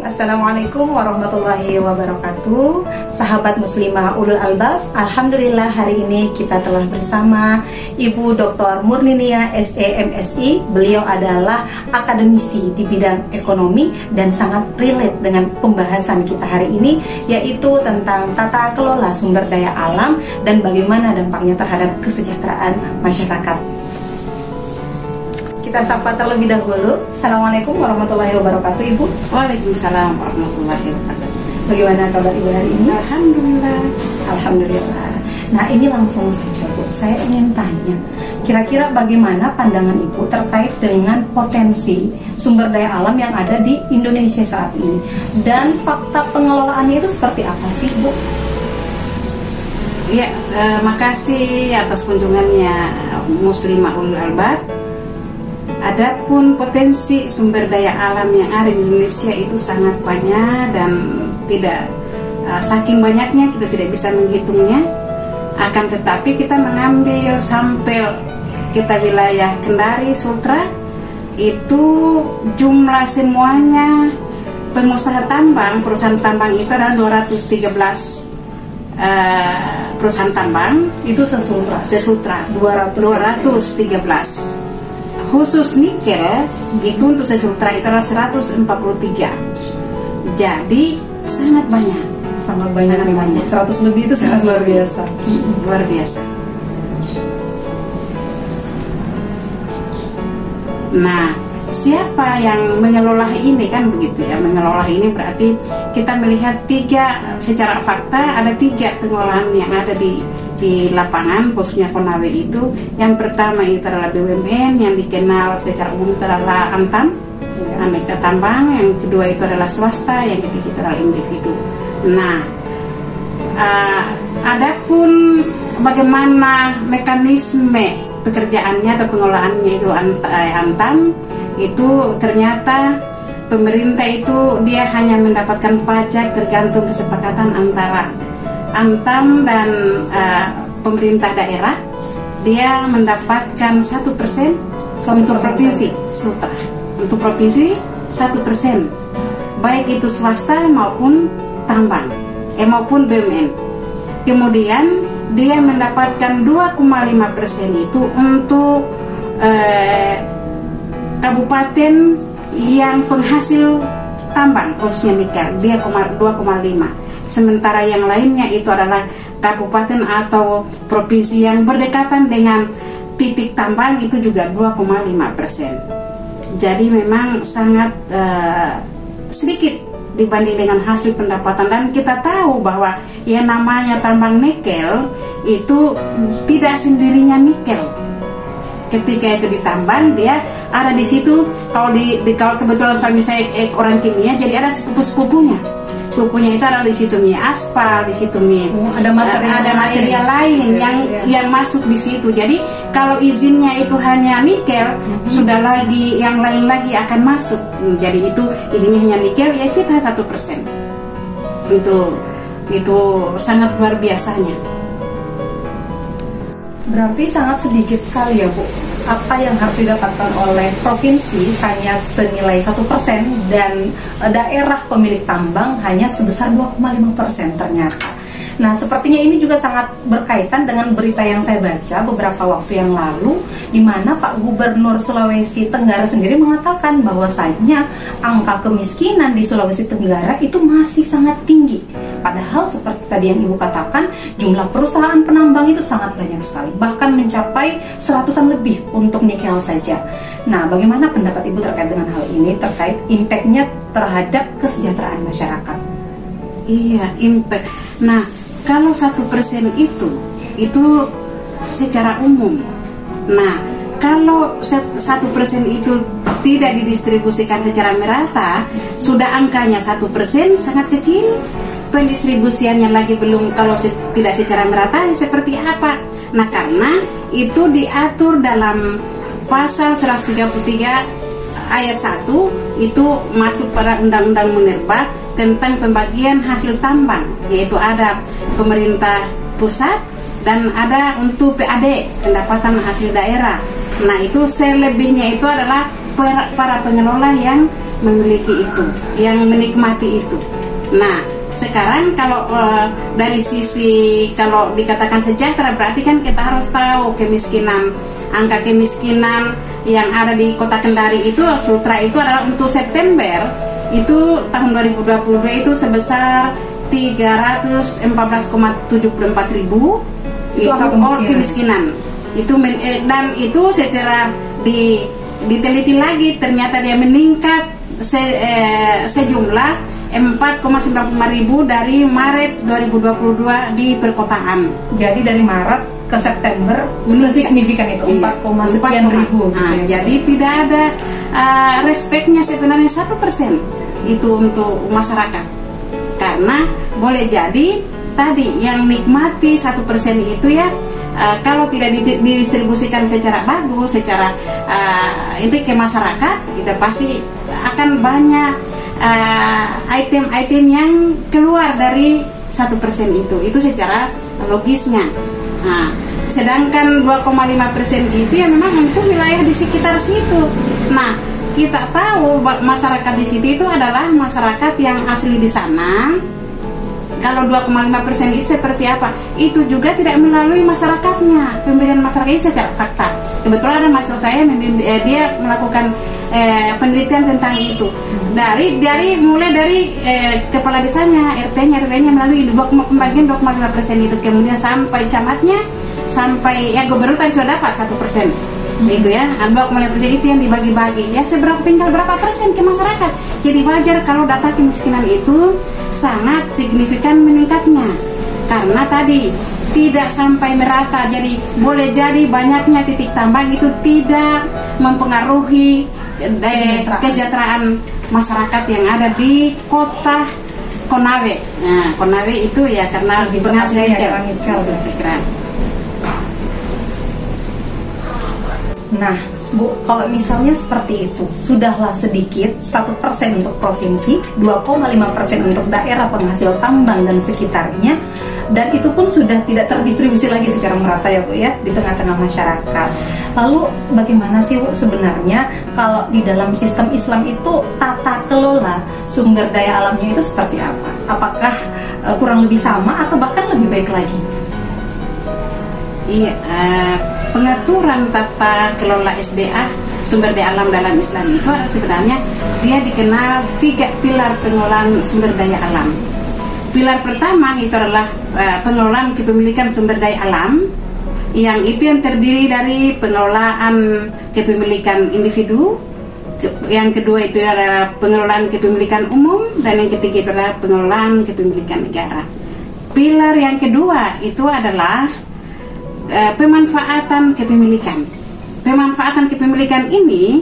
Assalamualaikum warahmatullahi wabarakatuh. Sahabat muslimah ulul albab, alhamdulillah hari ini kita telah bersama Ibu Dr. Murninia SE/MSI. Beliau adalah akademisi di bidang ekonomi dan sangat relate dengan pembahasan kita hari ini, yaitu tentang tata kelola sumber daya alam dan bagaimana dampaknya terhadap kesejahteraan masyarakat. Kita sapa terlebih dahulu. Assalamualaikum warahmatullahi wabarakatuh, Ibu. Waalaikumsalam warahmatullahi wabarakatuh. Bagaimana kabar Ibu hari ini? Alhamdulillah. Alhamdulillah. Nah, ini langsung saja, Bu. Saya ingin tanya, kira-kira bagaimana pandangan Ibu terkait dengan potensi sumber daya alam yang ada di Indonesia saat ini, dan fakta pengelolaannya itu seperti apa sih, Bu? Ya, makasih atas kunjungannya Muslimah ulul albab. Adapun potensi sumber daya alam yang ada di Indonesia itu sangat banyak dan tidak saking banyaknya kita tidak bisa menghitungnya. Akan tetapi kita mengambil sampel kita wilayah Kendari, Sultra, itu jumlah semuanya pengusaha tambang, perusahaan tambang itu adalah 213 perusahaan tambang. Itu sesultra 213. Khusus nikel itu untuk sesultra itu adalah 143. Jadi sangat banyak. 100 lebih itu sangat luar biasa. Luar biasa. Nah, siapa yang mengelola ini, kan begitu ya? Mengelola ini berarti kita melihat secara fakta ada tiga pengelolaan yang ada di lapangan, khususnya Konawe itu. Yang pertama itu adalah BUMN yang dikenal secara umum adalah Antam, Aneka Tambang. Yang kedua itu adalah swasta, yang ketiga itu adalah individu. Nah, adapun bagaimana mekanisme pekerjaannya atau pengelolaannya itu Antam itu ternyata pemerintah itu dia hanya mendapatkan pajak tergantung kesepakatan antara Antam dan pemerintah daerah. Dia mendapatkan 1% untuk provinsi Sultra. Untuk provinsi 1%, baik itu swasta maupun tambang, maupun BUMN. Kemudian dia mendapatkan 2,5% itu untuk kabupaten yang penghasil tambang, khususnya nikel, dia 2,5%. Sementara yang lainnya itu adalah kabupaten atau provinsi yang berdekatan dengan titik tambang, itu juga 2,5%. Jadi memang sangat sedikit dibanding dengan hasil pendapatan. Dan kita tahu bahwa yang namanya tambang nikel itu tidak sendirinya nikel. Ketika itu ditambang, dia ada di situ. Kalau kalau kebetulan suami saya orang kimia, jadi ada sepupu-sepupunya. Sepupunya itu ada di situ aspal, di situ ada material lain yang masuk di situ. Jadi kalau izinnya itu hanya nikel, sudah lagi yang lain lagi akan masuk. Jadi itu izinnya hanya nikel, ya kita 1%. Itu sangat luar biasanya. Berarti sangat sedikit sekali ya, Bu. Apa yang harus didapatkan oleh provinsi hanya senilai 1% dan daerah pemilik tambang hanya sebesar 2,5% ternyata. Nah, sepertinya ini juga sangat berkaitan dengan berita yang saya baca beberapa waktu yang lalu, di mana Pak Gubernur Sulawesi Tenggara sendiri mengatakan bahwasanya angka kemiskinan di Sulawesi Tenggara itu masih sangat tinggi. Padahal seperti tadi yang Ibu katakan, jumlah perusahaan penambang itu sangat banyak sekali, bahkan mencapai 100-an lebih untuk nikel saja. Nah, bagaimana pendapat Ibu terkait dengan hal ini, terkait impact-nya terhadap kesejahteraan masyarakat? Iya, impact. Nah, kalau 1% itu secara umum. Nah, kalau 1% itu tidak didistribusikan secara merata, sudah angkanya 1% sangat kecil. Pendistribusiannya lagi belum, kalau tidak secara merata, seperti apa? Nah, karena itu diatur dalam pasal 133 ayat 1, itu masuk pada Undang-Undang Minerba tentang pembagian hasil tambang, yaitu ada pemerintah pusat dan ada untuk PAD, pendapatan hasil daerah. Nah, itu selebihnya itu adalah para pengelola yang memiliki itu, yang menikmati itu. Nah, sekarang kalau dari sisi kalau dikatakan sejahtera, berarti kan kita harus tahu kemiskinan, angka kemiskinan yang ada di Kota Kendari itu, Sultra itu adalah untuk September itu tahun 2022 itu sebesar 314,74 ribu itu kemiskinan. Itu dan itu secara diteliti lagi ternyata dia meningkat sejumlah 4,95 ribu dari Maret 2022 di perkotaan. Jadi dari Maret ke September signifikan itu 4, sekian ribu. Nah, jadi tidak ada respeknya sebenarnya 1% itu untuk masyarakat, karena boleh jadi tadi yang nikmati 1% itu ya kalau tidak didistribusikan secara bagus, secara itu ke masyarakat, kita pasti akan banyak item-item yang keluar dari 1% itu secara logisnya. Nah, sedangkan 2,5% itu ya memang untuk wilayah di sekitar situ. Nah, kita tahu masyarakat di situ itu adalah masyarakat yang asli di sana. Kalau 2,5% itu seperti apa? Itu juga tidak melalui masyarakatnya, pemberian masyarakat itu secara fakta. Kebetulan ada mahasiswa saya dia melakukan penelitian tentang itu. Mulai dari kepala desanya, RT-nya melalui pembagian 2,5% itu, kemudian sampai camatnya, sampai ya gubernur tadi sudah dapat 1%. Itu ya, 2,5% itu yang dibagi-bagi. Ya tinggal berapa persen ke masyarakat. Jadi wajar kalau data kemiskinan itu sangat signifikan meningkatnya, karena tadi tidak sampai merata. Jadi boleh jadi banyaknya titik tambang itu tidak mempengaruhi kesejahteraan masyarakat yang ada di kota Konawe. Nah, Konawe itu ya karena penghasil nikel. Nah, Bu, kalau misalnya seperti itu, sudahlah sedikit 1% untuk provinsi, 2,5% untuk daerah penghasil tambang dan sekitarnya, dan itu pun sudah tidak terdistribusi lagi secara merata ya Bu ya, di tengah-tengah masyarakat. Lalu bagaimana sih Bu sebenarnya kalau di dalam sistem Islam itu tata kelola sumber daya alamnya itu seperti apa? Apakah kurang lebih sama atau bahkan lebih baik lagi? Iya, pengaturan tata kelola SDA sumber daya alam dalam Islam itu sebenarnya dia dikenal 3 pilar pengelolaan sumber daya alam. Pilar pertama itu adalah pengelolaan kepemilikan sumber daya alam, yang itu yang terdiri dari pengelolaan kepemilikan individu, yang kedua itu adalah pengelolaan kepemilikan umum, dan yang ketiga itu adalah pengelolaan kepemilikan negara. Pilar yang kedua itu adalah pemanfaatan kepemilikan. Pemanfaatan kepemilikan ini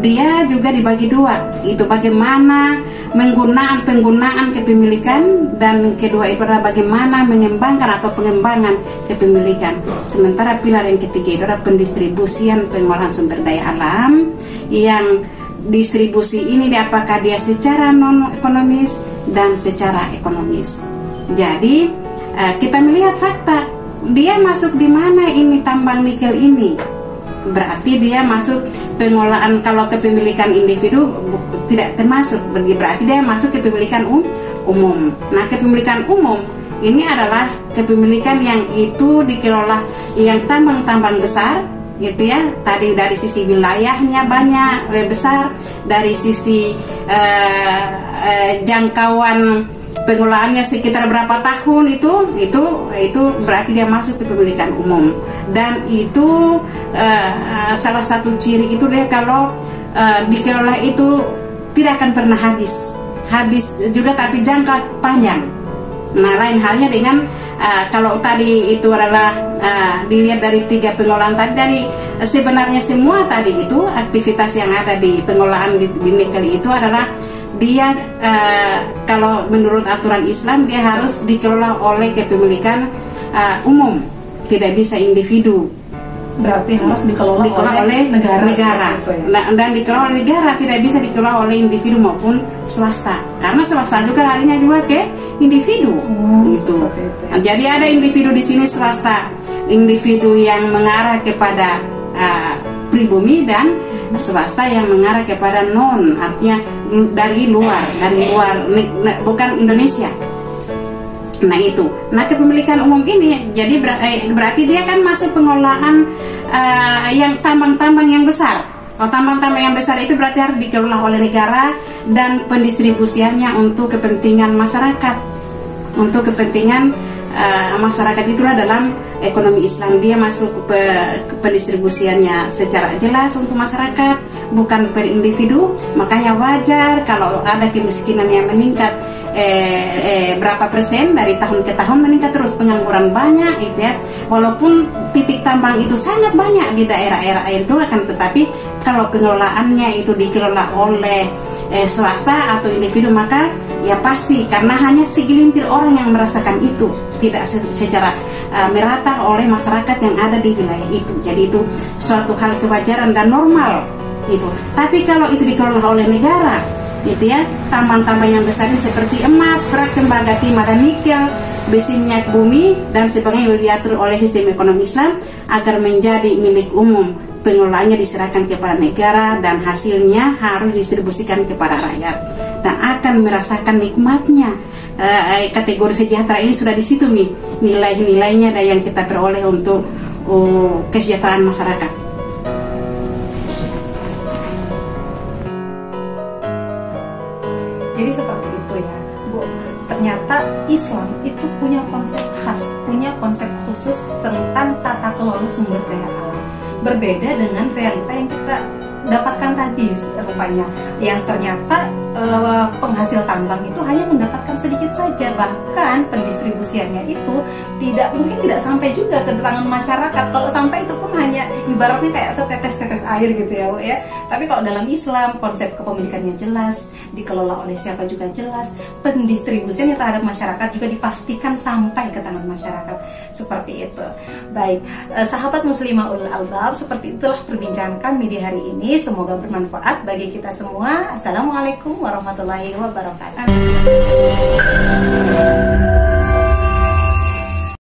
dia juga dibagi dua, itu bagaimana penggunaan kepemilikan, dan kedua itu adalah bagaimana mengembangkan atau pengembangan kepemilikan. Sementara pilar yang ketiga itu adalah pendistribusian pengolahan sumber daya alam, yang distribusi ini apakah dia secara non ekonomis dan secara ekonomis. Jadi kita melihat fakta, dia masuk di mana ini tambang nikel ini? Berarti dia masuk pengolahan, kalau kepemilikan individu tidak termasuk, berarti dia masuk kepemilikan umum. Nah, kepemilikan umum ini adalah kepemilikan yang itu dikelola yang tambang-tambang besar, gitu ya. Tadi dari sisi wilayahnya banyak, besar, dari sisi jangkauan pengelolaannya sekitar berapa tahun itu berarti dia masuk ke kepemilikan umum. Dan itu salah satu ciri itu dia kalau dikelola itu tidak akan pernah habis juga, tapi jangka panjang. Nah, lain halnya dengan kalau tadi itu adalah dilihat dari 3 pengelolaan tadi, dari sebenarnya semua tadi itu aktivitas yang ada di pengelolaan di nikel itu adalah dia kalau menurut aturan Islam dia harus dikelola oleh kepemilikan umum, tidak bisa individu. Berarti harus dikelola oleh negara. Ya? Dan dikelola oleh negara, tidak bisa dikelola oleh individu maupun swasta. Karena swasta juga larinya juga ke individu. Gitu. Nah, jadi ada individu di sini swasta, individu yang mengarah kepada pribumi, dan swasta yang mengarah kepada non, artinya dari luar, bukan Indonesia. Nah itu, nah kepemilikan umum ini jadi berarti dia kan masuk pengelolaan yang tambang-tambang yang besar. Kalau tambang-tambang yang besar itu berarti harus dikelola oleh negara dan pendistribusiannya untuk kepentingan masyarakat. Untuk kepentingan masyarakat itulah dalam ekonomi Islam, dia masuk ke pendistribusiannya secara jelas untuk masyarakat, bukan per individu. Makanya wajar kalau ada kemiskinan yang meningkat berapa persen dari tahun ke tahun, meningkat terus, pengangguran banyak gitu ya. Walaupun titik tambang itu sangat banyak di daerah-daerah itu, akan tetapi kalau pengelolaannya itu dikelola oleh swasta atau individu, maka ya pasti karena hanya segelintir orang yang merasakan itu, tidak secara merata oleh masyarakat yang ada di wilayah itu. Jadi itu suatu hal kewajaran dan normal itu. Tapi kalau itu dikelola oleh negara, gitu ya, tambang-tambang yang besar ini seperti emas, perak, tembaga, timah, dan nikel, besi, minyak bumi, dan sebagainya diatur oleh sistem ekonomi Islam agar menjadi milik umum. Pengelolaannya diserahkan kepada negara dan hasilnya harus didistribusikan kepada rakyat dan akan merasakan nikmatnya. Kategori sejahtera ini sudah di situ nih, nilai-nilainya yang kita peroleh untuk kesejahteraan masyarakat. Jadi seperti itu ya, Bu. Ternyata Islam itu punya konsep khas, punya konsep khusus tentang tata kelola sumber daya alam. Berbeda dengan realita yang kita dapatkan tadi rupanya, yang ternyata penghasil tambang itu hanya mendapatkan sedikit saja, bahkan pendistribusiannya itu mungkin tidak sampai juga ke tangan masyarakat. Kalau sampai itu pun hanya ibaratnya kayak setetes-tetes air gitu ya, Bu ya. Tapi kalau dalam Islam konsep kepemilikannya jelas, dikelola oleh siapa juga jelas, pendistribusiannya terhadap masyarakat juga dipastikan sampai ke tangan masyarakat. Seperti itu. Baik, sahabat muslimah ulul albab, seperti itulah perbincangan kami di hari ini. Semoga bermanfaat bagi kita semua. Assalamualaikum warahmatullahi wabarakatuh.